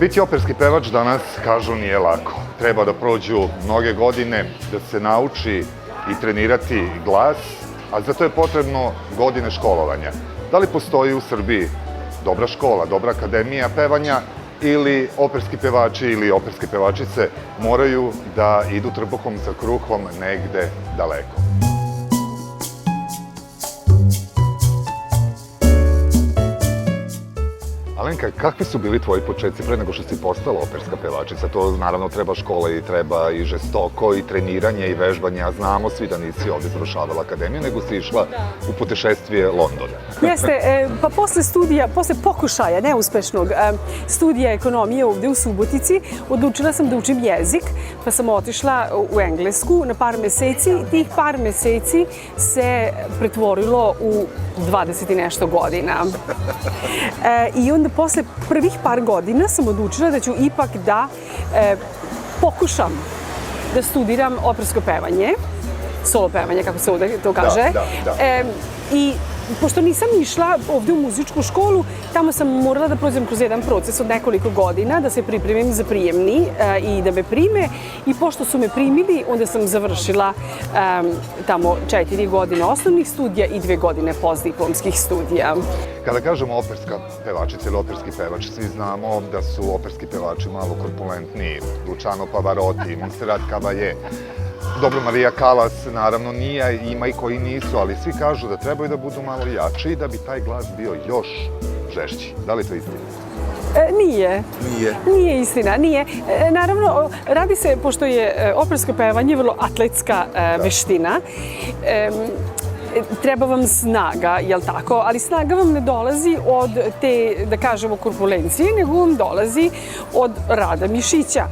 Biti operski pevač danas, kažu, nije lako. Treba da prođu mnoge godine, da se nauči i trenirati glas, a za to je potrebno godine školovanja. Da li postoji u Srbiji dobra škola, dobra akademija pevanja ili operski pevači ili operske pevačice moraju da idu trbuhom za kruhom negde daleko? Alenka, kakvi su bili tvoji početci pre nego što si postala operska pevačica? To naravno treba škola i treba i žestoko i treniranje i vežbanje, a znamo svi da nisi ovde završavala akademiju, nego si išla u putešestvije Londona. Jeste, pa posle studija, posle pokušaja neuspešnog studija ekonomije ovde u Subotici, odlučila sam da učim jezik, pa sam otišla u Englesku na par meseci. Tih par meseci se pretvorilo u 20 i nešto godina. I onda posle prvih par godina sam odlučila da ću ipak da pokušam da studiram opersko pevanje, solo pevanje, kako se ovde to kaže. I pošto nisam išla ovde u muzičku školu, tamo sam morala da prođem kroz jedan proces od nekoliko godina, da se pripremim za prijemni i da me prime. I pošto su me primili, onda sam završila tamo 4 godine osnovnih studija i 2 godine postdiplomskih studija. Kada kažemo operska pevačica ili operski pevač, svi znamo da su operski pevači malo korpulentniji. Luciano Pavarotti, Montserrat Caballé. Dobro, Maria Callas naravno nije, ima i koji nisu, ali svi kažu da trebaju da budu malo jači da bi taj glas bio još žešći. Da li to istina? Nije. Nije istina, nije. Naravno, radi se, pošto je opersko pevanje vrlo atletska veština, treba vam snaga, jel tako? Ali snaga vam ne dolazi od te, da kažemo, korpulencije, nego vam dolazi od rada mišića.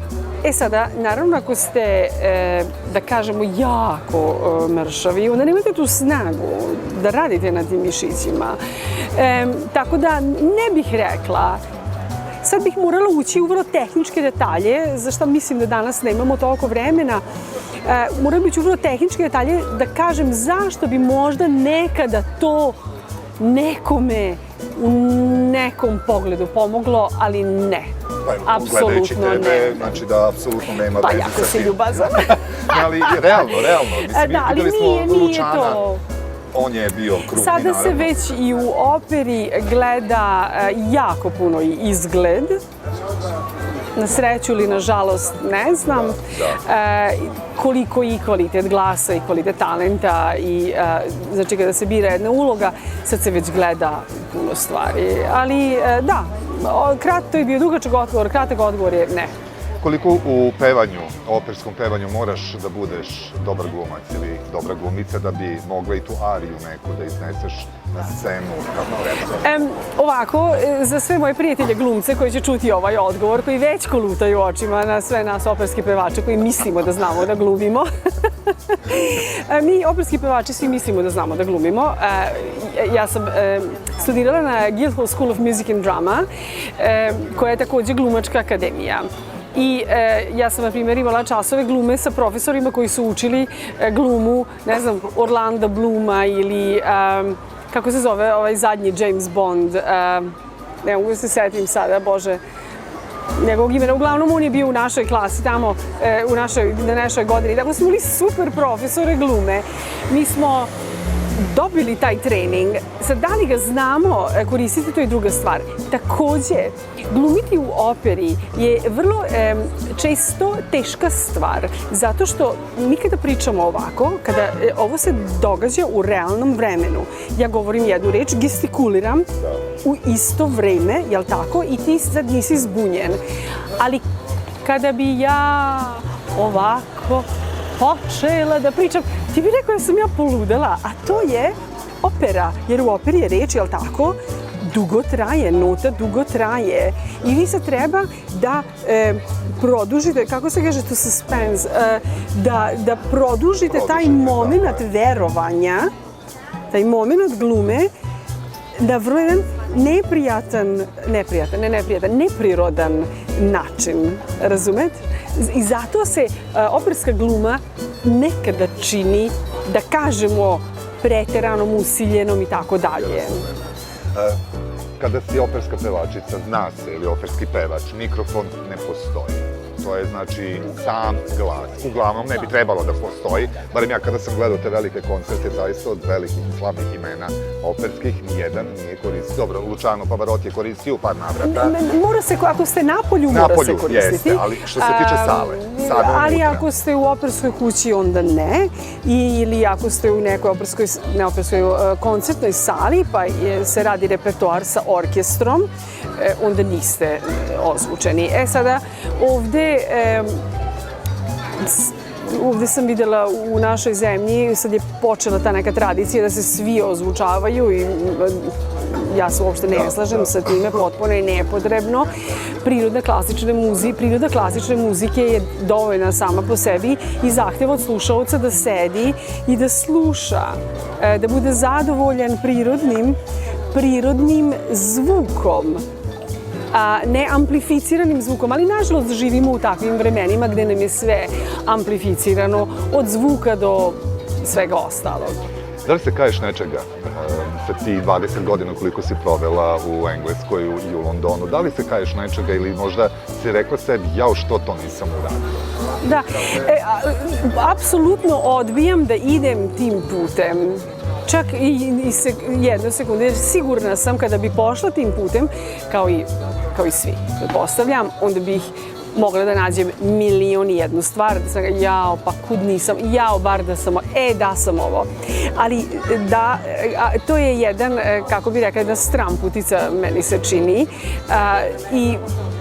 Sada, naravno, ako ste, da kažemo, jako mršavi, onda nemate tu snagu da radite na tim mišićima. Tako da ne bih rekla. Sad bih morala ući u vrlo tehničke detalje, za što mislim da danas nemamo toliko vremena. Morala bih ući u vrlo tehničke detalje da kažem zašto bi možda nekada to nekome u nekom pogledu pomoglo, ali ne. Gledajući tebe, znači da apsolutno nema veze sa tim. Pa jako si ljubazan. Ali realno. Mislim, videli smo Luciana, on je bio krupni, naravno. Sada se već i u operi gleda jako puno i izgled. Na sreću ili na žalost, ne znam, koliko i kvalitet glasa i kvalitet talenta i znači kada se bira jedna uloga, sad se već gleda puno stvari. Ali da, to je bio dugačak odgovor, kratak odgovor je ne. Koliko u pevanju, operskom pevanju, moraš da budeš dobar glumac ili dobra glumica da bi mogla i tu ariju neku da izneseš na scenu, kako reći? Ovako, za sve moje prijatelje glumce koji će čuti ovaj odgovor, koji već kolutaju očima na sve nas operski pevače koji mislimo da znamo da glumimo. Mi, operski pevači, svi mislimo da znamo da glumimo. Ja sam studirala na Guildhall School of Music and Drama, koja je takođe glumačka akademija. I ja sam, na primjer, imala časove glume sa profesorima koji su učili glumu, ne znam, Orlanda Blooma ili, kako se zove, ovaj zadnji James Bond, ne mogu se setim sada, bože, njegovog imena. Uglavnom, on je bio u našoj klasi tamo, na našoj godini. Dakle, smo imali super profesore glume. Mi smo dobili taj trening. Sad, da li ga znamo koristiti, to je druga stvar. Takođe, glumiti u operi je vrlo često teška stvar, zato što mi kada pričamo ovako, kada ovo se događa u realnom vremenu, ja govorim jednu reč, gestikuliram u isto vreme, jel tako, i ti sad nisi zbunjen. Ali kada bi ja ovako počela da pričam, ti bi rekao da sam ja poludela, a to je opera, jer u operi je reč, jel tako, dugo traje, nota dugo traje. I vi sad treba da produžite, kako se kaže to suspense, da produžite taj moment verovanja, taj moment glume, na vrlo jedan neprirodan način, razumete? I zato se operska gluma nekada čini, da kažemo, preteranom, usiljenom i tako dalje. kada si operska pevačica, zna se, ili operski pevač, mikrofon ne postoji. To je znači sam glas. Uglavnom ne bi trebalo da postoji, barem ja kada sam gledao te velike koncerte, zaista od velikih i slavnih imena operskih, nijedan nije koristio. Dobro, Luciano Pavarotti je koristio u par navrata. Mora se, ako ste na polju, mora se koristiti. Jeste, ali što se tiče sale, ali ako ste u operskoj kući, onda ne. Ili ako ste u nekoj operskoj koncertnoj sali, pa se radi repertoar sa orkestrom, onda niste ozvučeni. Sada, ovde sam videla u našoj zemlji, sad je počela ta neka tradicija da se svi ozvučavaju i ja se uopšte ne slažem sa time, potpuno je nepotrebno. Priroda klasične muzike je dovoljna sama po sebi i zahteva od slušaoca da sedi i da sluša, da bude zadovoljan prirodnim zvukom, a ne amplificiranim zvukom, ali nažalost živimo u takvim vremenima gde nam je sve amplificirano, od zvuka do svega ostalog. Da li se kaješ nečega sa ti 20 godina koliko si provela u Engleskoj i u Londonu? Da li se kaješ nečega ili možda si rekla sebi, jao, što to nisam uradila? Da, apsolutno odbijam da idem tim putem. Čak i jednu sekundu, jer sigurna sam kada bi pošla tim putem, kao i svi, pretpostavljam, onda bih mogla da nađem milion i jednu stvar, da sam jao, pa kud nisam, jao, bar da sam, da sam ovo. Ali da, to je jedan, kako bih rekla, jedna stramputica meni se čini i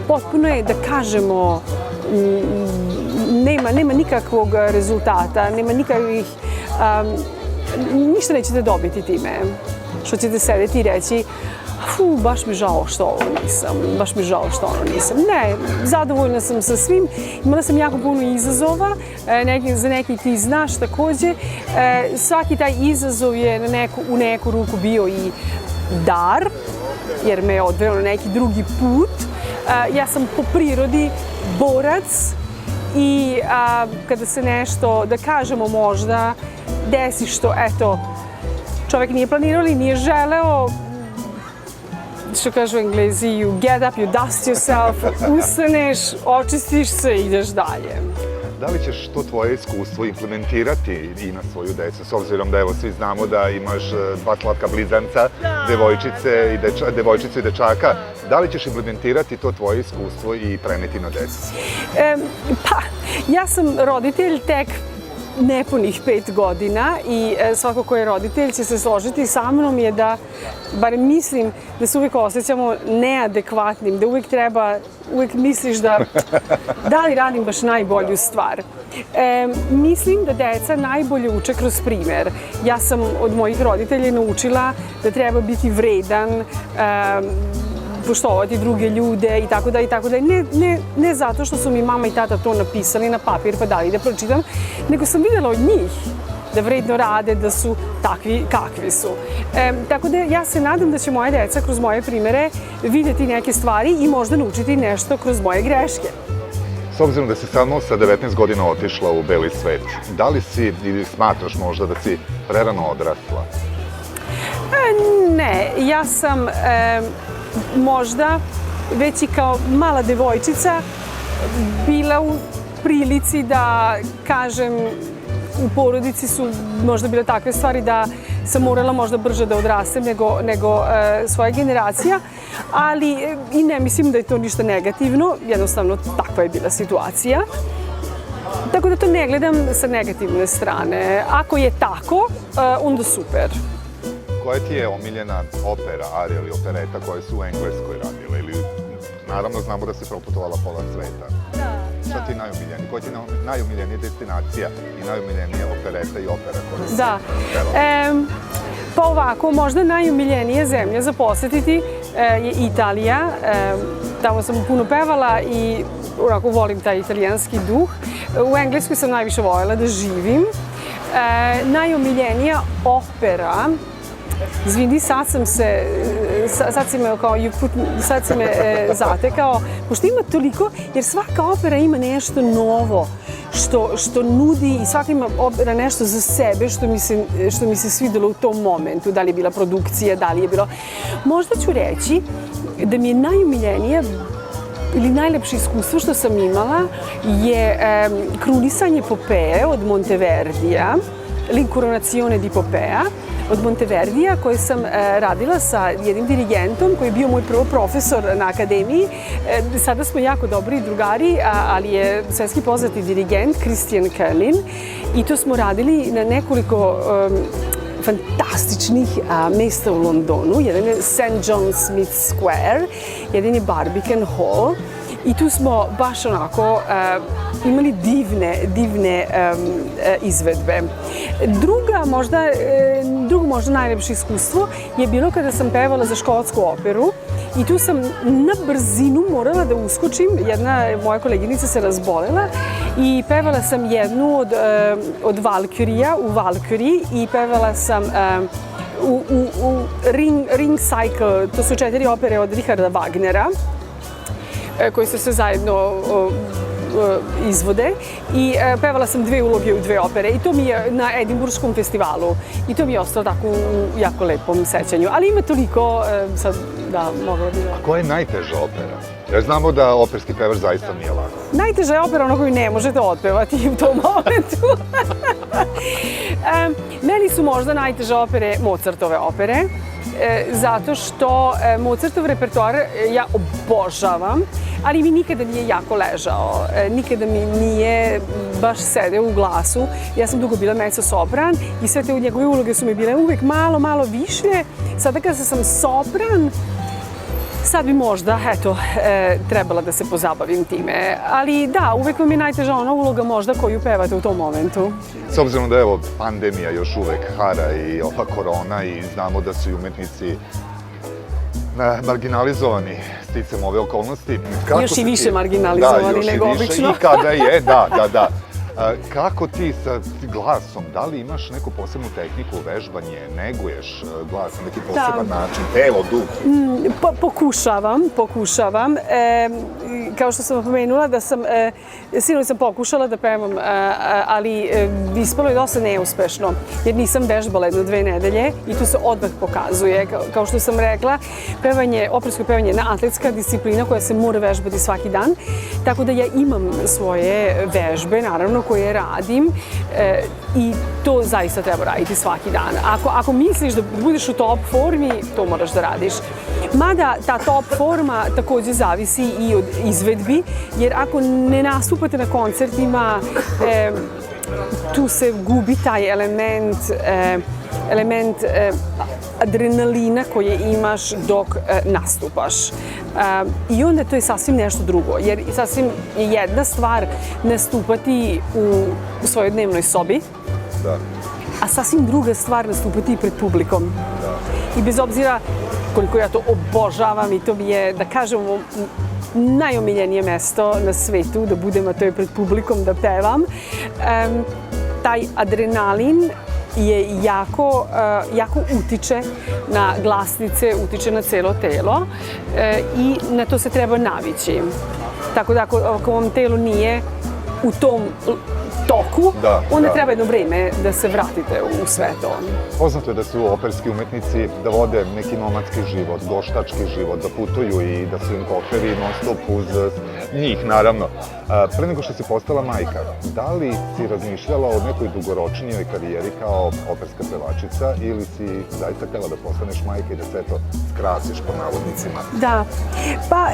potpuno je da kažemo, nema nikakvog rezultata, nema nikakvih, ništa nećete dobiti time što ćete sedeti i reći baš mi žao što ovo nisam, baš mi žao što ono nisam. Ne, zadovoljna sam sa svim, imala sam jako puno izazova, za neki ti znaš takođe. Svaki taj izazov je u neku ruku bio i dar, jer me je odveo na neki drugi put. Ja sam po prirodi borac i kada se nešto, da kažemo možda, desi što, eto, čovek nije planirao ili nije želeo, što kažu Englezi, you get up, you dust yourself, ustaneš, očistiš se i ideš dalje. Da li ćeš to tvoje iskustvo implementirati i na svoju decu, s obzirom da evo svi znamo da imaš dva slatka blizanca, devojčicu i dečaka, da li ćeš implementirati to tvoje iskustvo i preneti na decu? Pa, ja sam roditelj tek nepunih 5 godina i svako ko je roditelj će se složiti sa mnom je da, barem mislim, da se uvijek osjećamo neadekvatnim, da uvijek misliš da li radim baš najbolju stvar. Mislim da deca najbolje uče kroz primer. Ja sam od mojih roditelja naučila da treba biti vredan, poštovati druge ljude i tako da. Ne zato što su mi mama i tata to napisali na papir pa dali da pročitam, nego sam videla od njih da vredno rade, da su takvi kakvi su. Tako da ja se nadam da će moje deca kroz moje primere vidjeti neke stvari i možda naučiti nešto kroz moje greške. S obzirom da si samo sa 19 godina otišla u beli svet, da li si ili smatraš možda da si prerano odrasla? Ne, ja sam možda već i kao mala devojčica bila u prilici da kažem, u porodici su možda bile takve stvari da sam morala možda brže da odrastem nego svoja generacija, ali i ne mislim da je to ništa negativno, jednostavno takva je bila situacija. Tako da to ne gledam sa negativne strane. Ako je tako, onda super. Koja ti je omiljena opera, arija ili opereta koje su u Engleskoj radile? Ili, naravno, znamo da si proputovala pola sveta. Šta ti je najomiljenije? Koja ti je najomiljenija destinacija i najomiljenija opereta i opera koja si pevala? Pa ovako, možda najomiljenija zemlja za posetiti je Italija. Tamo sam puno pevala i onako volim taj italijanski duh. U Engleskoj sam najviše voljela da živim. Najomiljenija opera izvini, sad si me kao, sad si me zatekao, pošto ima toliko, jer svaka opera ima nešto novo što nudi i svaka ima opera nešto za sebe što mi se svidelo u tom momentu, da li je bila produkcija, da li je bilo... Možda ću reći da mi je najomiljenije ili najlepše iskustvo što sam imala je krunisanje Popeje od Monteverdija, L'incoronazione di Popea od Monteverdija, koje sam radila sa jednim dirigentom koji je bio moj prvo profesor na akademiji. Sada smo jako dobri drugari, ali je svetski poznati dirigent Christian Kerlin i to smo radili na nekoliko fantastičnih mesta u Londonu. Jedan je St. John Smith Square, jedan je Barbican Hall i tu smo baš onako imali divne izvedbe. Drugo možda najlepše iskustvo je bilo kada sam pevala za škotsku operu i tu sam na brzinu morala da uskočim. Jedna moja koleginica se razbolela i pevala sam jednu od Valkyrija u Valkyrie i pevala sam u Ring Cycle, to su 4 opere od Richarda Wagnera, koje se sve zajedno izvode i pevala sam 2 uloge u 2 opere i to mi je na Edinburškom festivalu i to mi je ostalo tako u jako lepom sećanju. Ali ima toliko, sad da mogla bi da... A koja je najteža opera? Jer znamo da operski pevač zaista nije lako. Najteža je opera ono koju ne možete otpevati u tom momentu. Meni su možda najteže opere Mozartove opere, zato što Mozartov repertoar ja obožavam, ali mi nikada nije jako ležao, nikada mi nije baš sedeo u glasu. Ja sam dugo bila mezzo-sopran i sve te njegove uloge su mi bile uvek malo više. Sada kada sam sopran, sad bi možda, trebala da se pozabavim time. Ali da, uvek vam je najteža ona uloga možda koju pevate u tom momentu. S obzirom da evo pandemija još uvek hara i ova korona i znamo da su i umetnici marginalizovani sticam ove okolnosti. Još i više marginalizovani nego obično. I kada je, da. Kako ti sa glasom, da li imaš neku posebnu tehniku, vežbanje, neguješ glas na neki poseban način, telo, duh? Pokušavam. Kao što sam pomenula da sam, sinoć sam pokušala da pevam, ali ispalo je dosta neuspešno, jer nisam vežbala 1-2 nedelje i to se odmah pokazuje. Kao što sam rekla, opersko pevanje je jedna atletska disciplina koja se mora vežbati svaki dan, tako da ja imam svoje vežbe, naravno, koje radim i to zaista treba raditi svaki dan. Ako misliš da budeš u top formi, to moraš da radiš. Mada ta top forma takođe zavisi i od izvedbi, jer ako ne nastupate na koncertima, tu se gubi taj element adrenalina koje imaš dok nastupaš. I onda to je sasvim nešto drugo, jer sasvim je jedna stvar nastupati u svojoj dnevnoj sobi, a sasvim druga stvar nastupati pred publikom. I bez obzira koliko ja to obožavam i to mi je, da kažemo, najomiljenije mesto na svetu, da budem, a to je pred publikom, da pevam. Taj adrenalin je jako utiče na glasnice, utiče na celo telo i na to se treba navići. Tako da ako vam telo nije u tom toku, onda treba jedno vreme da se vratite u sve to. Poznato je da su operski umetnici da vode neki nomadski život, goštački život, da putuju i da su im koferi non stop uz njih, naravno. Pre nego što si postala majka, da li si razmišljala o nekoj dugoročnijoj karijeri kao operska pevačica ili si zaista htjela da postaneš majka i da sve to skrasiš po navodnicima? Da, pa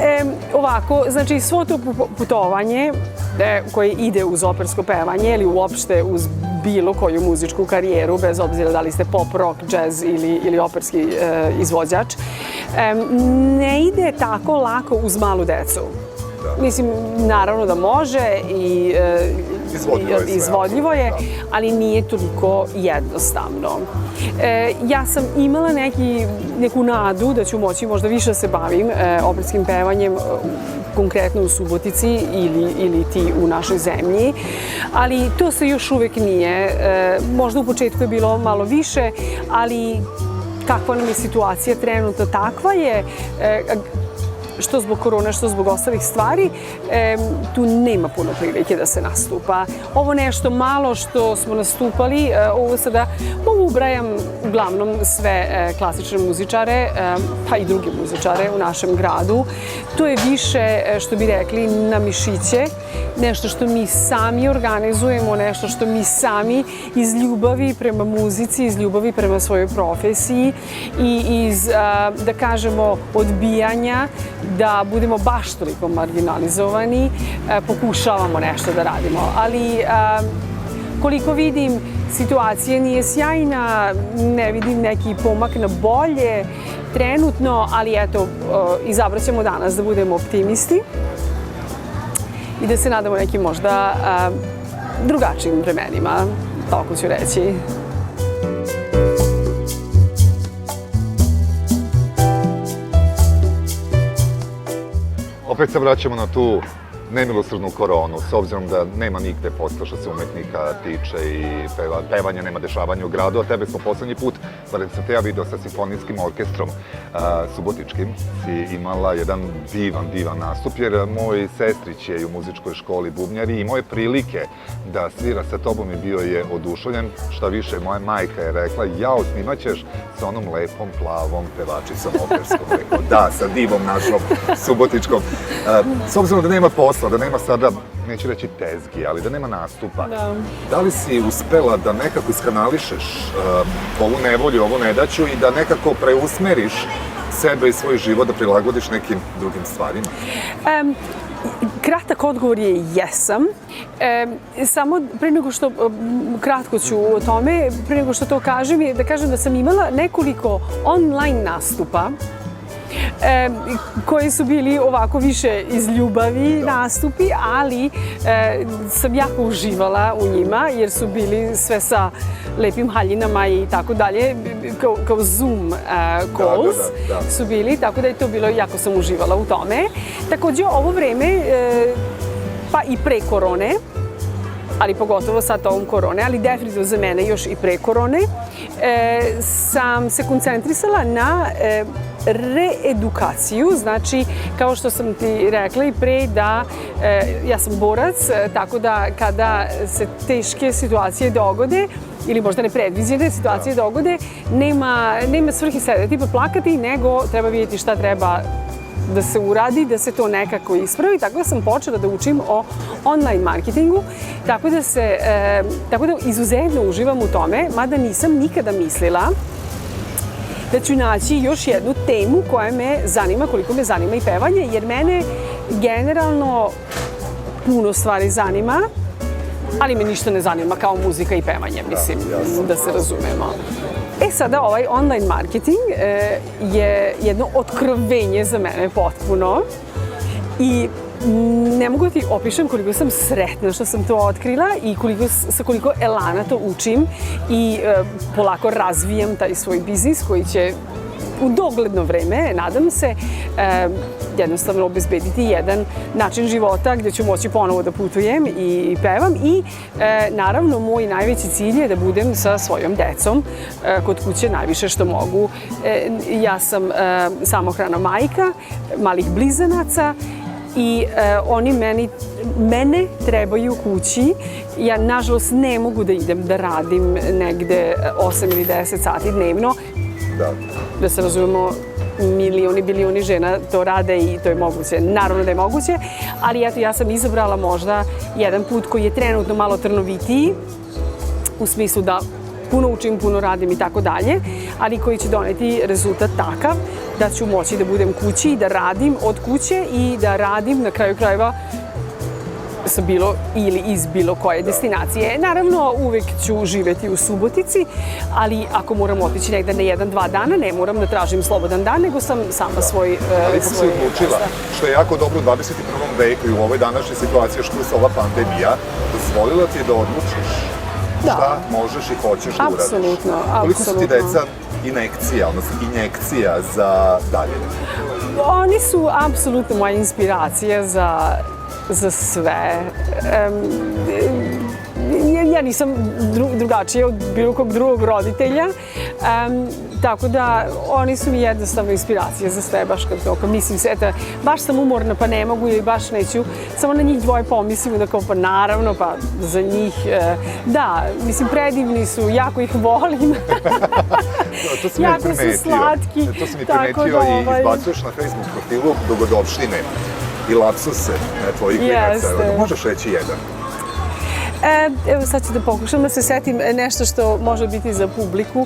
ovako, znači svo to putovanje koje ide uz opersko pevanje ili uopšte uz bilo koju muzičku karijeru, bez obzira da li ste pop, rock, jazz ili operski izvođač, ne ide tako lako uz malu decu. Mislim, naravno da može i izvodljivo je, ali nije toliko jednostavno. Ja sam imala neku nadu da ću moći možda više se bavim operskim pevanjem, konkretno u Subotici ili ti u našoj zemlji, ali to se još uvek nije. Možda u početku je bilo malo više, ali kakva nam je situacija trenutno, takva je, što zbog korone, što zbog ostalih stvari, tu nema puno prilike da se nastupa. Ovo nešto malo što smo nastupali, ovo sada ubrajam uglavnom sve klasične muzičare, pa i druge muzičare u našem gradu. To je više, što bi rekli, na mišiće, nešto što mi sami organizujemo, nešto što mi sami iz ljubavi prema muzici, iz ljubavi prema svojoj profesiji i iz, da kažemo, odbijanja da budemo baš toliko marginalizovani, pokušavamo nešto da radimo. Ali koliko vidim, situacija nije sjajna, ne vidim neki pomak na bolje trenutno, ali eto, izabrat ćemo danas da budemo optimisti i da se nadamo nekim možda drugačijim vremenima, tako ću reći. Opet se vraćamo na tu nemilosrdnu koronu, s obzirom da nema nigde posla što se umetnika tiče i pevanja, nema dešavanja u gradu, a tebe smo poslednji put, barem sam te ja video sa simfonijskim orkestrom subotičkim, si imala jedan divan nastup, jer moj sestrić je u muzičkoj školi bubnjar i moje prilike da svira sa tobom i bio je oduševljen. Šta više, moja majka je rekla, jao, snimat ćeš sa onom lepom, plavom pevačicom operskom. Rekao, da, sa divom našom subotičkom. S obzirom da nema posla, da nema sada, neću reći tezgi, ali da nema nastupa. Da li si uspela da nekako iskanališeš ovu nevolju, ovu nedaću i da nekako preusmeriš sebe i svoj život, da prilagodiš nekim drugim stvarima? Kratak odgovor je jesam. Samo pre nego što, kratko ću o tome, pre nego što to kažem, je da kažem da sam imala nekoliko online nastupa koji su bili ovako više iz ljubavi nastupi, ali sam jako uživala u njima jer su bili sve sa lepim haljinama i tako dalje, kao Zoom calls su bili, tako da je to bilo, jako sam uživala u tome. Takođe, ovo vreme, pa i pre korone, ali pogotovo sad ovom korone, ali definitivno za mene još i pre korone, sam se koncentrisala na reedukaciju, znači, kao što sam ti rekla i pre, da ja sam borac, tako da kada se teške situacije dogode, ili možda nepredviđene situacije dogode, nema svrhe sedeti pa plakati, nego treba vidjeti šta treba da se uradi, da se to nekako ispravi. Tako da sam počela da učim o online marketingu, tako da izuzetno uživam u tome, mada nisam nikada mislila da ću naći još jednu temu koja me zanima, koliko me zanima i pevanje, jer mene generalno puno stvari zanima, ali me ništa ne zanima kao muzika i pevanje, mislim, da se razumemo. Sada ovaj online marketing je jedno otkrovenje za mene potpuno i ne mogu da ti opišem koliko sam sretna što sam to otkrila i sa koliko elana to učim i polako razvijam taj svoj biznis koji će u dogledno vreme, nadam se, jednostavno obezbediti jedan način života gde ću moći ponovo da putujem i pevam i naravno moj najveći cilj je da budem sa svojom decom kod kuće najviše što mogu. Ja sam samohrana majka, malih blizanaca i oni mene trebaju kući. Ja, nažalost, ne mogu da idem da radim negde 8 ili 10 sati dnevno. Da se razumemo, bilioni žena to rade i to je moguće. Naravno da je moguće, ali eto, ja sam izabrala možda jedan put koji je trenutno malo trnovitiji, u smislu da puno učim, puno radim i tako dalje, ali koji će doneti rezultat takav da ću moći da budem kući i da radim od kuće i da radim na kraju krajeva sa bilo ili iz bilo koje destinacije. Naravno, uvek ću živeti u Subotici, ali ako moram otići negde na 1-2 dana, ne moram da tražim slobodan dan, nego sam sama svoj... Ali si se odlučila, što je jako dobro u 21. veku i u ovoj današnjoj situaciji, što je ova pandemija, dozvolila ti da odlučiš šta možeš i hoćeš da uradiš. Apsolutno. Koliko su ti deca injekcija, odnosno injekcija za dalje? Oni su apsolutno moja inspiracija za sve. Ja nisam drugačija od bilo kog drugog roditelja. Tako da oni su mi jednostavno inspiracija za sve, baš kad mislim se, eto, baš sam umorna pa ne mogu ili baš neću, samo na njih dvoje pomislim da kao pa naravno, pa za njih, da, mislim predivni su, jako ih volim, jako su slatki. To sam i primetio i izbacuješ na Facebook profilu dogodovštine i lapsuse tvojih klinaca. Možeš reći jedan? Evo sad ću da pokušam da se setim nešto što može biti za publiku.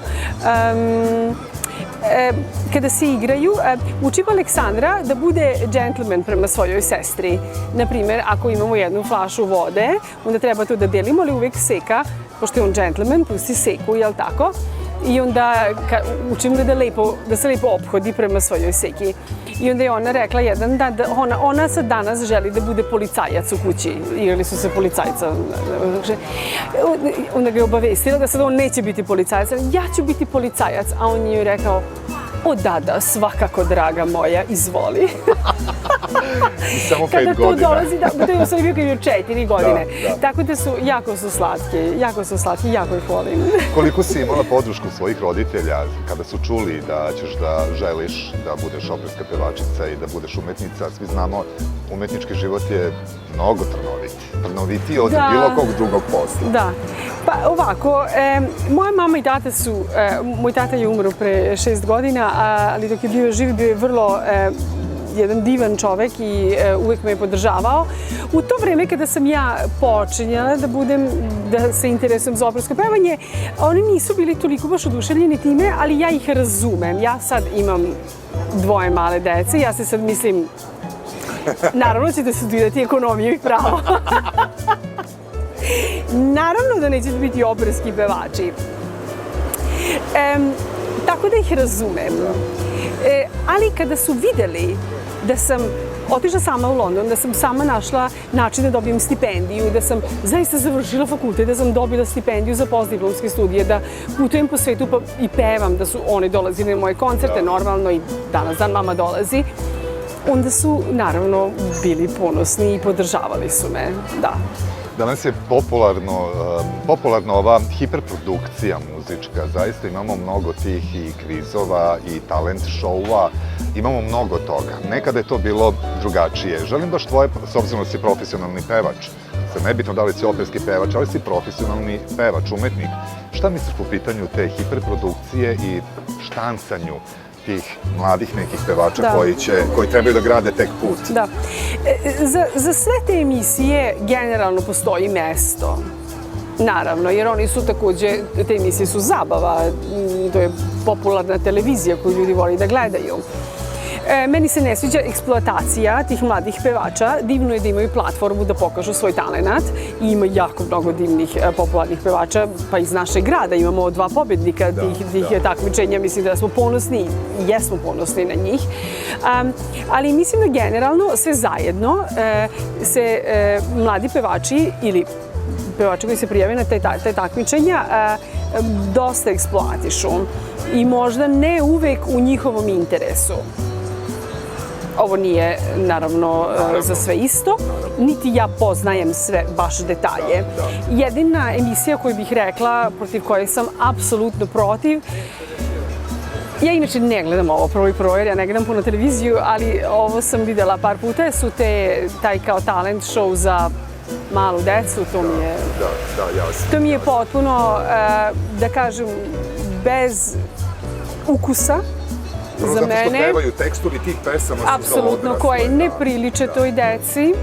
Kada se igraju, učim Aleksandra da bude džentlmen prema svojoj sestri. Naprimer, ako imamo jednu flašu vode, onda treba to da delimo, ali uvek seka, pošto je on džentlmen, pusti seku, jel tako? I onda učim ga da se lepo ophodi prema svojoj seki. I onda je ona rekla jedan dan da ona sad danas želi da bude policajac u kući. Igrali su se policajca. Onda ga je obavestila da sad on neće biti policajac. Ja ću biti policajac. A on je joj rekao, o da, svakako draga moja, izvoli. Samo 5 godina. Da, to je u stvari bio kad je 4 godine. Tako da jako su slatki, jako ih volim. Koliko si imala podršku svojih roditelja kada su čuli da ćeš da želiš da budeš operska pevačica i da budeš umetnica? Svi znamo, umetnički život je mnogo trnovitiji od bilo kog drugog posla. Da. Pa ovako, moja mama i tata moj tata je umro pre 6 godina, ali dok je bio živ, bio je vrlo jedan divan čovek i uvek me je podržavao. U to vreme kada sam ja počinjala da se interesujem za opersko pevanje, oni nisu bili toliko baš oduševljeni time, ali ja ih razumem. Ja sad imam 2 male dece, ja se sad mislim, naravno ćete studirati ekonomiju i pravo. Naravno da nećete biti operski pevači. Tako da ih razumem. Ali kada su videli da sam otišla sama u London, da sam sama našla način da dobijem stipendiju, da sam zaista završila fakultet, da sam dobila stipendiju za postdiplomske studije, da putujem po svetu i pevam, da su oni dolazili na moje koncerte, normalno i danas dan mama dolazi, onda su naravno bili ponosni i podržavali su me, da. Danas je popularna ova hiperprodukcija muzička. Zaista imamo mnogo tih i kvizova i talent show-a. Imamo mnogo toga. Nekada je to bilo drugačije. Želim baš tvoje, s obzirom da si profesionalni pevač, sad nebitno da li si operski pevač, ali si profesionalni pevač, umetnik. Šta misliš po pitanju te hiperprodukcije i štancanju tih mladih nekih pevača koji trebaju da grade tek put? Da. Za sve te emisije generalno postoji mesto. Naravno, jer oni su takođe, te emisije su zabava, to je popularna televizija koju ljudi voli da gledaju. Meni se ne sviđa eksploatacija tih mladih pevača. Divno je da imaju platformu da pokažu svoj talenat i ima jako mnogo divnih popularnih pevača, pa iz našeg grada imamo 2 pobednika tih takmičenja. Mislim da smo ponosni i jesmo ponosni na njih. Ali mislim da generalno sve zajedno se mladi pevači ili pevači koji se prijave na te takmičenja dosta eksploatišu i možda ne uvek u njihovom interesu. Ovo nije, naravno, za sve isto, niti ja poznajem sve baš detalje. Jedina emisija koju bih rekla, protiv koje sam apsolutno protiv, ja inače ne gledam ovo prvo jer ja ne gledam puno televiziju, ali ovo sam videla par puta, su taj kao talent show za malu decu, to mi je potpuno, da kažem, bez ukusa. Za mene, zato što pevaju tekstovi tih pesama su za odrasle. Apsolutno, koje ne priliče toj deci.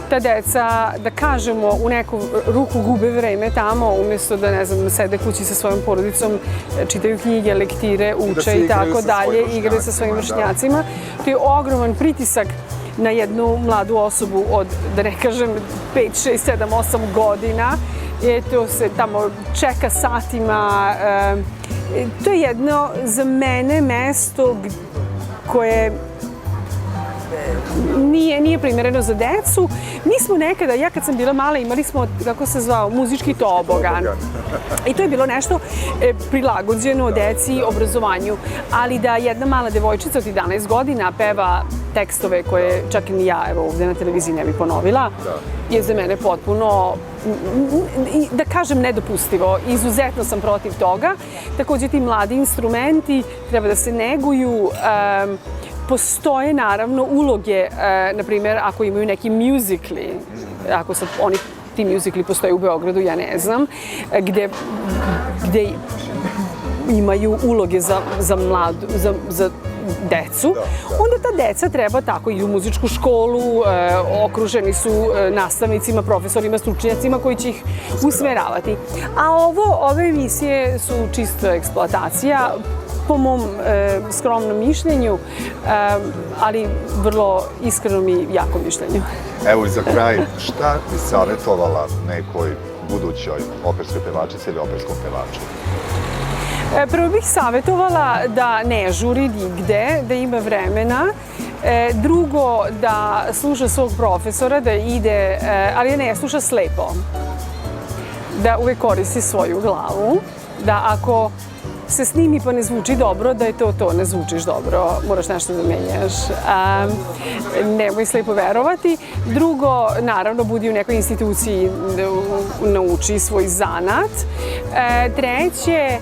Ta deca, da kažemo, u neku ruku gube vreme tamo, umjesto da, ne znam, sede kući sa svojom porodicom, čitaju knjige, lektire, uče i tako dalje, igraju sa svojim vršnjacima. To je ogroman pritisak na jednu mladu osobu od, da ne kažem, 5, 6, 7, 8 godina. To se tamo čeka satima. To je jedno, za mene, mesto koje nije primereno za decu. Mi smo nekada, ja kad sam bila mala, imali smo, kako se zvao, muzički tobogan. I to je bilo nešto prilagođeno deci, obrazovanju. Ali da jedna mala devojčica od 11 godina peva tekstove koje čak i ja, evo ovde na televiziji ne bi ponovila, je za mene potpuno, da kažem, nedopustivo. Izuzetno sam protiv toga. Takođe ti mladi instrumenti treba da se neguju. Postoje naravno uloge, na primjer, ako imaju neki muzikli, ako sad ti muzikli postoje u Beogradu, ja ne znam, gde imaju uloge za decu, onda ta deca treba tako i u muzičku školu, okruženi su nastavnicima, profesorima, stručnjacima koji će ih usmeravati. A ove emisije su čisto eksploatacija, po mom skromnom mišljenju, ali vrlo iskrenom i jakom mišljenju. Evo i za kraj, šta bi savjetovala nekoj budućoj operskoj pevačici ili operskom pevaču? Prvo bih savjetovala da ne žuri nigde, da ima vremena. Drugo, da sluša svog profesora, da ide, ali ne sluša slepo. Da uvek koristi svoju glavu, da ako se snimi pa ne zvuči dobro, da je to, ne zvučiš dobro, moraš nešto da menjaš. Nemoj slepo verovati. Drugo, naravno, budi u nekoj instituciji, nauči svoj zanat. Treće,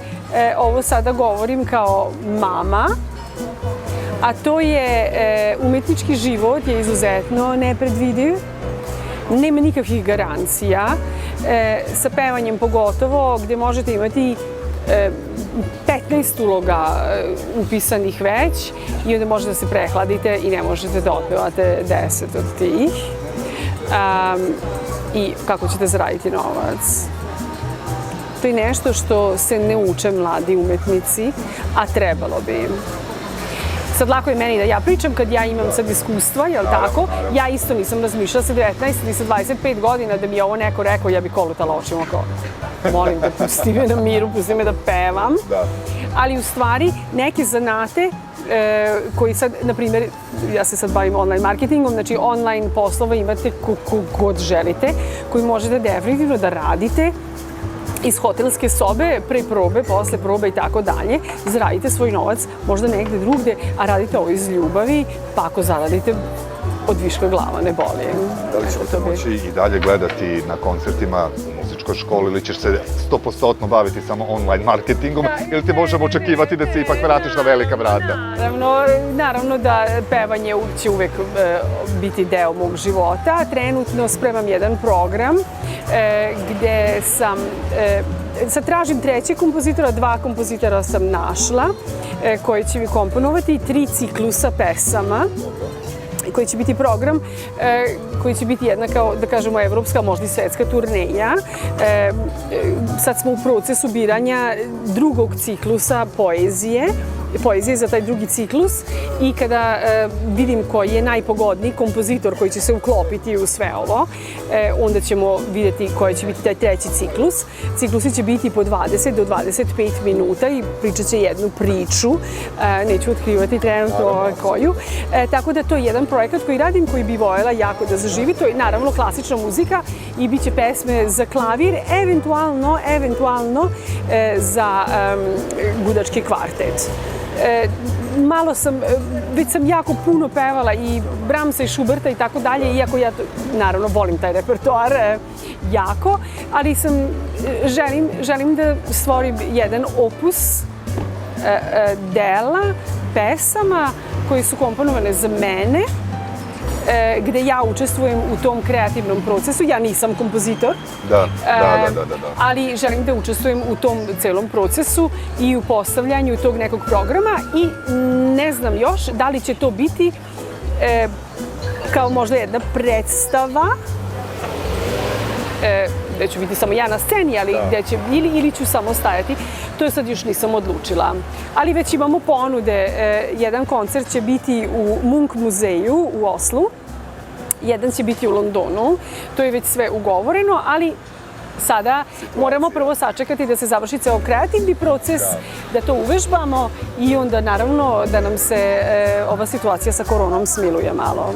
ovo sada govorim kao mama, a to je umetnički život je izuzetno nepredvidiv. Nema nikakvih garancija. Sa pevanjem pogotovo, gde možete imati 15 uloga upisanih već i onda možete da se prehladite i ne možete da otpevate 10 od tih. I kako ćete zaraditi novac? To je nešto što se ne uče mladi umetnici, a trebalo bi. Sad lako je meni da ja pričam kad ja imam sad iskustva, jel tako? Ja isto nisam razmišljala sa 19 ili sa 25 godina da mi je ovo neko rekao, ja bi kolutala očima kao, molim da pusti me na miru, pusti me da pevam. Ali u stvari neke zanate koji sad, na primjer, ja se sad bavim online marketingom, znači online poslova imate god želite, koji možete definitivno da radite iz hotelske sobe, pre probe, posle probe i tako dalje, zaradite svoj novac možda negde drugde, a radite ovo iz ljubavi, pa ako zaradite od viška glava ne boli. Da li ćete moći i dalje gledati na koncertima u muzičkoj školi ili ćeš se 100% baviti samo online marketingom ili ti možemo očekivati da se ipak vratiš na velika vrata? Naravno da pevanje će uvek biti deo mog života. Trenutno spremam jedan program gde sad tražim trećeg kompozitora, 2 kompozitora sam našla koji će mi komponovati 3 ciklusa pesama koji će biti program, koji će biti jedna kao, da kažemo, evropska, možda i svetska turneja. Sad smo u procesu biranja drugog ciklusa poezije za taj drugi ciklus i kada vidim koji je najpogodniji kompozitor koji će se uklopiti u sve ovo, onda ćemo vidjeti koji će biti taj treći ciklus. Ciklusi će biti po 20 do 25 minuta i pričat će jednu priču, neću otkrivati trenutno koju. Tako da to je jedan projekat koji radim, koji bi voljela jako da zaživi. To je naravno klasična muzika i bit će pesme za klavir, eventualno za gudački kvartet. Već sam jako puno pevala i Brahmsa i Schuberta i tako dalje, iako ja naravno volim taj repertoar jako, ali želim da stvorim jedan opus dela, pesama koje su komponovane za mene, gde ja učestvujem u tom kreativnom procesu. Ja nisam kompozitor, ali želim da učestvujem u tom celom procesu i u postavljanju tog nekog programa i ne znam još da li će to biti kao možda jedna predstava gde ću biti samo ja na sceni, ali gde će, ili ću samo stajati, to sad još nisam odlučila. Ali već imamo ponude, jedan koncert će biti u Munch muzeju u Oslu, jedan će biti u Londonu, to je već sve ugovoreno, ali Sada moramo prvo sačekati da se završi ceo kreativni proces, da to uvežbamo i onda naravno da nam se ova situacija sa koronom smiluje malo.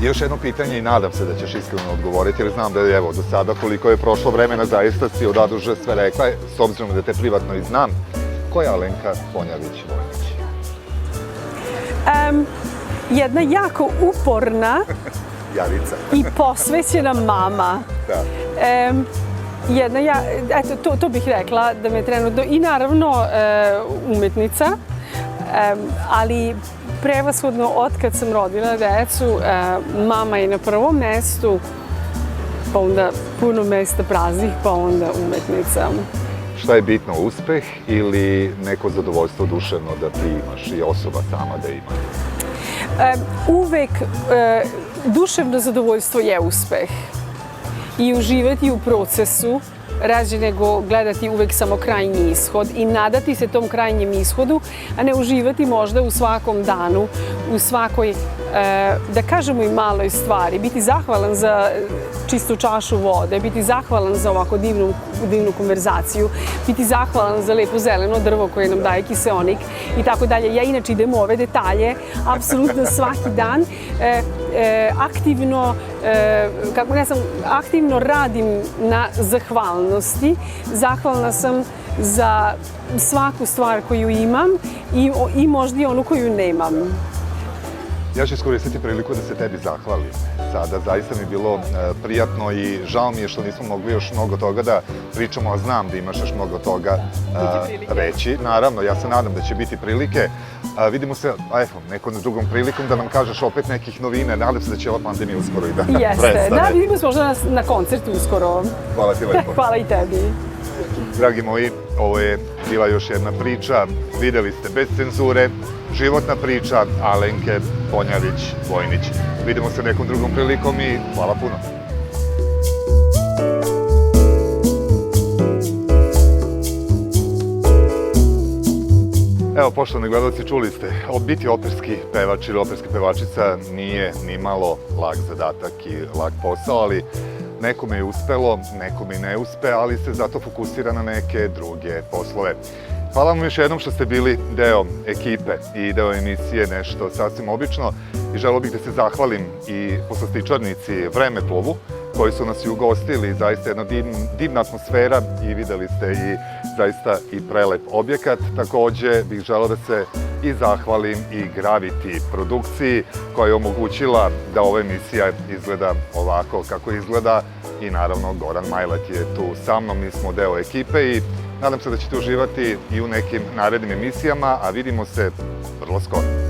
I još jedno pitanje i nadam se da ćeš iskreno odgovoriti, jer znam da je evo do sada koliko je prošlo vremena, zaista si odaduže sve rekla, s obzirom da te privatno i znam. Ko je Alenka Ponjavić-Vojnić? Jedna jako uporna Javica. i posvećena mama. Da. To bih rekla da me trenutno, i naravno umetnica, ali prevashodno od kad sam rodila decu, mama je na prvom mestu, pa onda puno mesta praznih, pa onda umetnica. Šta je bitno, uspeh ili neko zadovoljstvo duševno da ti imaš i osoba sama da ima? Uvek duševno zadovoljstvo je uspeh i uživati u procesu rađe nego gledati uvek samo krajnji ishod i nadati se tom krajnjem ishodu, a ne uživati možda u svakom danu, u svakoj, da kažemo i maloj stvari, biti zahvalan za čistu čašu vode, biti zahvalan za ovako divnu konverzaciju, biti zahvalan za lepo zeleno drvo koje nam daje kiseonik i tako dalje. Ja inače idem u ove detalje, apsolutno svaki dan, aktivno radim na zahvalnosti. Zahvalna sam za svaku stvar koju imam i možda i onu koju nemam. Ja ću iskoristiti priliku da se tebi zahvalim. Sada zaista mi je bilo prijatno i žao mi je što nismo mogli još mnogo toga da pričamo, a znam da imaš još mnogo toga reći. Naravno, ja se nadam da će biti prilike. Vidimo se, nekom drugom prilikom da nam kažeš opet nekih novina. Nadam se da će ova pandemija uskoro i da prestane. Jeste, da, vidimo se možda na koncertu uskoro. Hvala ti lepo. Hvala i tebi. Dragi moji, ovo je bila još jedna priča. Videli ste, bez cenzure, životna priča Alenke Ponjavić-Vojnić. Vidimo se nekom drugom prilikom i hvala puno. Evo, poštovani gledalci, čuli ste, biti operski pevač ili operska pevačica nije ni malo lak zadatak i lak posao, ali nekome je uspelo, nekome ne uspe, ali se zato fokusira na neke druge poslove. Hvala vam još jednom što ste bili deo ekipe i deo emisije Nešto sasvim obično i želeo bih da se zahvalim i poslastičarnici Vremeplovu koji su nas i ugostili, zaista jedna divna atmosfera i videli ste i zaista i prelep objekat. Takođe bih želeo da se i zahvalim i Gravity produkciji koja je omogućila da ova emisija izgleda ovako kako izgleda i naravno Goran Majlat je tu sa mnom, mi smo deo ekipe i nadam se da ćete uživati i u nekim narednim emisijama, a vidimo se vrlo skoro.